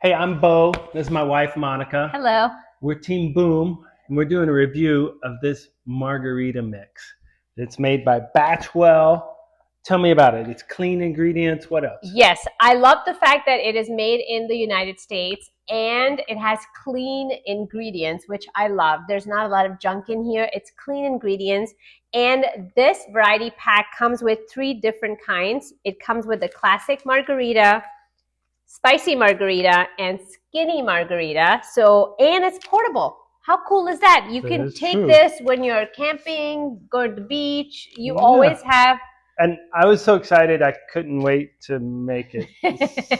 Hey, I'm Bo. This is my wife, Monica. Hello. We're Team Boom, and we're doing a review of this margarita mix. It's made by Batchwell. Tell me about it. It's clean ingredients. What else? Yes, I love the fact that it is made in the United States and it has clean ingredients, which I love. There's not a lot of junk in here. It's clean ingredients. And this variety pack comes with 3 different kinds. It comes with the classic margarita, spicy margarita, and skinny margarita. And it's portable. How cool is that? You That can is take true. this when you're camping, go to the beach. You Yeah. always have. And I was so excited I couldn't wait to make it.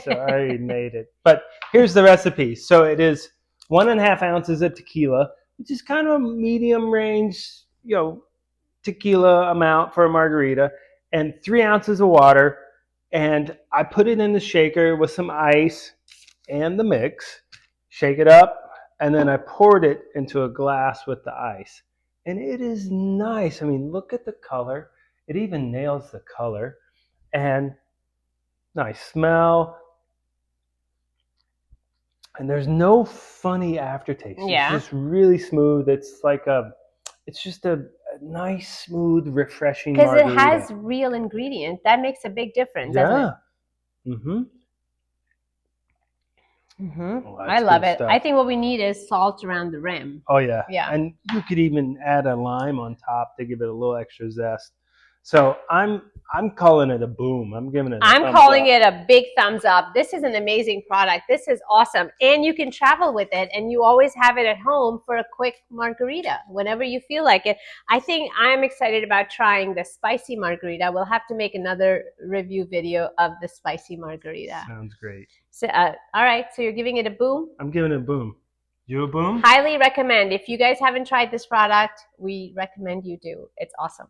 So I already made it. But here's the recipe. So it is 1.5 ounces of tequila, which is kind of a medium range, tequila amount for a margarita, and 3 ounces of water. And I put it in the shaker with some ice and the mix, shake it up, and then I poured it into a glass with the ice. And it is nice. I mean, look at the color. It even nails the color. And nice smell. And there's no funny aftertaste. Yeah. It's just really smooth. It's just a nice, smooth, refreshing Because it margarita. has real ingredients. That makes a big difference, doesn't it? Mm-hmm. Oh, I love it. I think what we need is salt around the rim. Oh, yeah. Yeah. And you could even add a lime on top to give it a little extra zest. So I'm calling it a boom. I'm giving it a I'm thumbs calling up. it a big thumbs up. This is an amazing product. This is awesome. And you can travel with it and you always have it at home for a quick margarita whenever you feel like it. I think I'm excited about trying the spicy margarita. We'll have to make another review video of the spicy margarita. Sounds great. So, all right. So you're giving it a boom? I'm giving it a boom. You a boom? Highly recommend. If you guys haven't tried this product, we recommend you do. It's awesome.